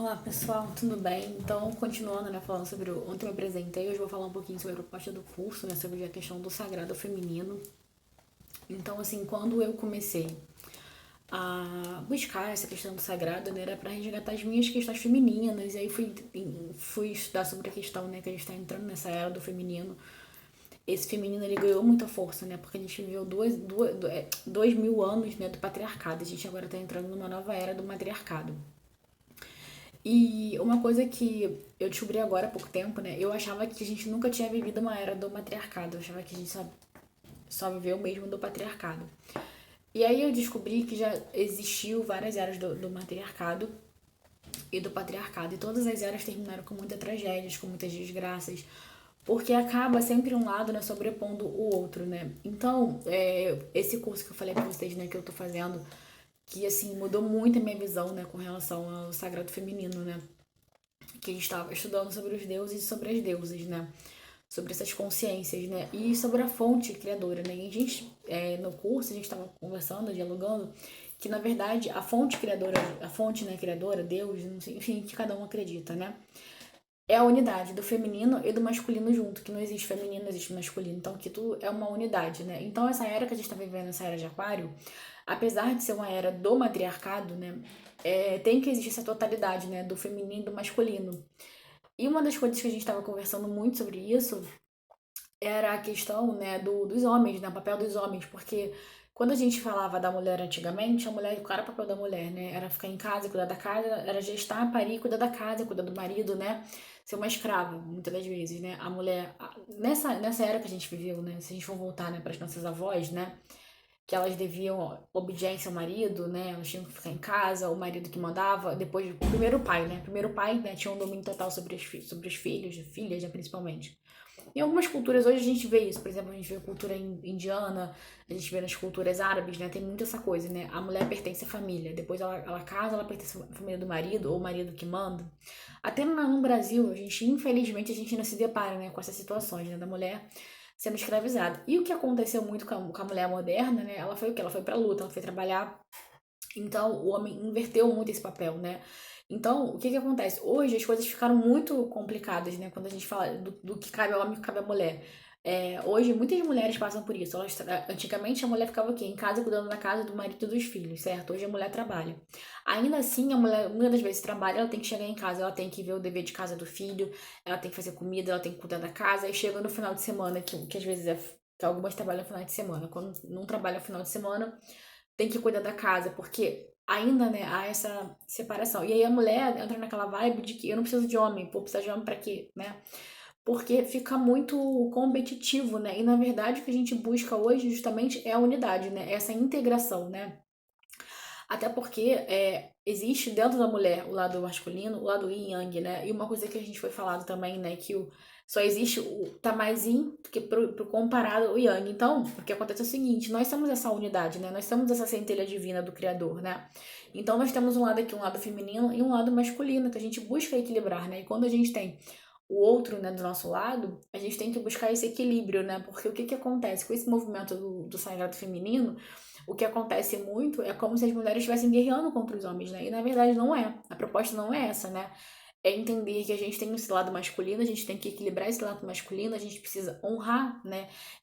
Olá pessoal, tudo bem? Então, continuando, falando sobre ontem eu me apresentei, hoje eu vou falar um pouquinho sobre a proposta do curso, sobre a questão do sagrado feminino. Então, assim, quando eu comecei a buscar essa questão do sagrado, era para resgatar as minhas questões femininas, e aí fui estudar sobre a questão, que a gente está entrando nessa era do feminino. Esse feminino, ele ganhou muita força, porque a gente viveu 2.000 anos, do patriarcado, a gente agora está entrando numa nova era do matriarcado. E uma coisa que eu descobri agora há pouco tempo, eu achava que a gente nunca tinha vivido uma era do matriarcado, eu achava que a gente só viveu mesmo do patriarcado. E aí eu descobri que já existiu várias eras do matriarcado e do patriarcado, e todas as eras terminaram com muitas tragédias, com muitas desgraças, porque acaba sempre um lado, sobrepondo o outro, Então, esse curso que eu falei pra vocês, que eu tô fazendo, que, assim, mudou muito a minha visão, com relação ao sagrado feminino, que a gente estava estudando sobre os deuses e sobre as deusas, sobre essas consciências, e sobre a fonte criadora, E a gente, no curso, a gente estava conversando, dialogando, que na verdade a fonte criadora, criadora, Deus, não sei, enfim, que cada um acredita, é a unidade do feminino e do masculino junto, que não existe feminino, não existe masculino, então que tudo é uma unidade, Então essa era que a gente está vivendo, essa era de Aquário, apesar de ser uma era do matriarcado, tem que existir essa totalidade, do feminino e do masculino. E uma das coisas que a gente estava conversando muito sobre isso era a questão, dos homens, o papel dos homens, porque quando a gente falava da mulher antigamente, a mulher, qual era o papel da mulher, Era ficar em casa, cuidar da casa, era gestar, parir, cuidar da casa, cuidar do marido, Ser uma escrava, muitas das vezes, A mulher, nessa era que a gente viveu, Se a gente for voltar, para as nossas avós, que elas deviam obediência ao marido, Elas tinham que ficar em casa, o marido que mandava, depois o primeiro pai, Primeiro pai, tinha um domínio total sobre os filhos, filhas, principalmente. Em algumas culturas hoje a gente vê isso, por exemplo, a gente vê a cultura indiana, a gente vê nas culturas árabes, tem muito essa coisa, A mulher pertence à família, depois ela casa, ela pertence à família do marido, ou o marido que manda. Até no Brasil, a gente, infelizmente, a gente ainda se depara, com essas situações, da mulher sendo escravizada. E o que aconteceu muito com a mulher moderna, Ela foi o quê? Ela foi pra luta, ela foi trabalhar. Então, o homem inverteu muito esse papel, Então, o que que acontece? Hoje as coisas ficaram muito complicadas, Quando a gente fala do que cabe ao homem e o que cabe à mulher. Hoje, muitas mulheres passam por isso. Antigamente, a mulher ficava aqui em casa, cuidando da casa, do marido e dos filhos, certo? Hoje a mulher trabalha. Ainda assim, a mulher, muitas das vezes, trabalha, ela tem que chegar em casa, ela tem que ver o dever de casa do filho, ela tem que fazer comida, ela tem que cuidar da casa, e chega no final de semana, que às vezes que algumas trabalham no final de semana. Quando não trabalha no final de semana, tem que cuidar da casa, porque ainda, há essa separação. E aí a mulher entra naquela vibe de que eu não preciso de homem, pô, precisa de homem pra quê, Porque fica muito competitivo, E na verdade o que a gente busca hoje justamente é a unidade, É essa integração, Até porque existe dentro da mulher o lado masculino, o lado yin e yang, E uma coisa que a gente foi falado também, que só existe tá mais yin do que pro comparado ao yang. Então, o que acontece é o seguinte, nós somos essa unidade, Nós somos essa centelha divina do Criador, Então nós temos um lado aqui, um lado feminino e um lado masculino, que a gente busca equilibrar, E quando a gente tem o outro, do nosso lado, a gente tem que buscar esse equilíbrio, Porque o que que acontece com esse movimento do sagrado feminino? O que acontece muito é como se as mulheres estivessem guerreando contra os homens, E na verdade não é. A proposta não é essa, É entender que a gente tem esse lado masculino, a gente tem que equilibrar esse lado masculino, a gente precisa honrar,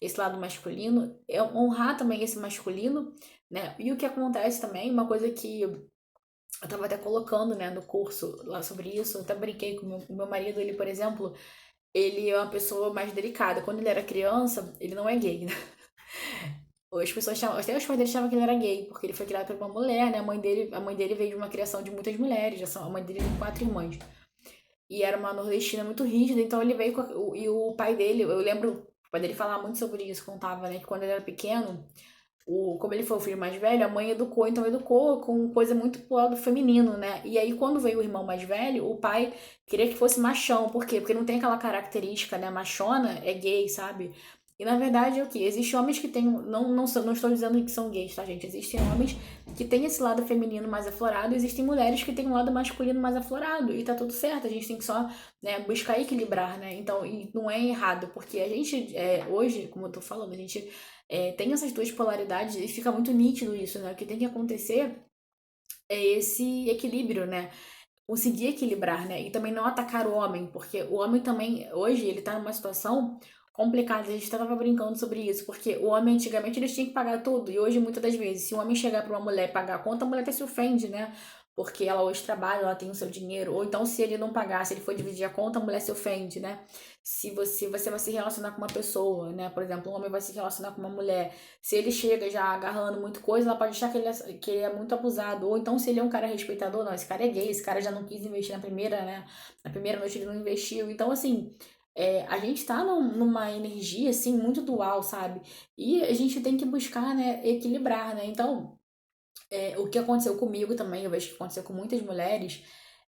esse lado masculino, honrar também esse masculino, E o que acontece também, uma coisa que eu tava até colocando, no curso lá sobre isso, eu até brinquei com o meu marido, ele, por exemplo, ele é uma pessoa mais delicada. Quando ele era criança, ele não é gay, As pessoas chamam, até os pais dele achavam que ele era gay, porque ele foi criado por uma mulher, A mãe dele veio de uma criação de muitas mulheres, a mãe dele tem 4 irmãs. E era uma nordestina muito rígida, então ele veio e o pai dele, eu lembro o pai dele falar muito sobre isso, contava, que quando ele era pequeno, como ele foi o filho mais velho, a mãe educou, então educou com coisa muito pro lado feminino, E aí quando veio o irmão mais velho, o pai queria que fosse machão, por quê? Porque não tem aquela característica, machona, é gay, sabe? E na verdade é o que? Existem homens que têm. Não estou dizendo que são gays, tá, gente? Existem homens que têm esse lado feminino mais aflorado, e existem mulheres que têm um lado masculino mais aflorado. E tá tudo certo, a gente tem que só buscar equilibrar, Então, e não é errado, porque a gente, hoje, como eu tô falando, a gente tem essas duas polaridades e fica muito nítido isso, O que tem que acontecer é esse equilíbrio, conseguir equilibrar, né? E também não atacar o homem, porque o homem também, hoje, ele tá numa situação complicada. A gente tava brincando sobre isso, porque o homem antigamente eles tinham que pagar tudo, e hoje muitas das vezes, se o homem chegar pra uma mulher e pagar a conta, a mulher até se ofende, né? Porque ela hoje trabalha, ela tem o seu dinheiro, ou então se ele não pagar, se ele for dividir a conta, a mulher se ofende, né? Se você vai se relacionar com uma pessoa, né? Por exemplo, um homem vai se relacionar com uma mulher, se ele chega já agarrando muito coisa, ela pode achar que ele é muito abusado. Ou então, se ele é um cara respeitador, não, esse cara é gay, esse cara já não quis investir na primeira, né? Na primeira noite ele não investiu. Então, assim, a gente tá numa energia, assim, muito dual, sabe? E a gente tem que buscar, né, equilibrar, né? Então, o que aconteceu comigo também, eu vejo que aconteceu com muitas mulheres,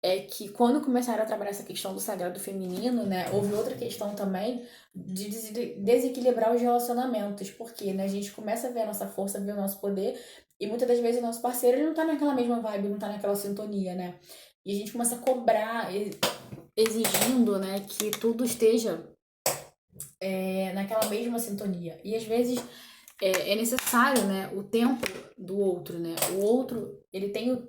é que quando começaram a trabalhar essa questão do sagrado feminino, né, houve outra questão também de desequilibrar os relacionamentos, porque, né, a gente começa a ver a nossa força, ver o nosso poder, e muitas das vezes o nosso parceiro ele não tá naquela mesma vibe, não tá naquela sintonia, né? E a gente começa a cobrar, exigindo, né, que tudo esteja naquela mesma sintonia. E às vezes é necessário, né, o tempo do outro, né? O outro, ele tem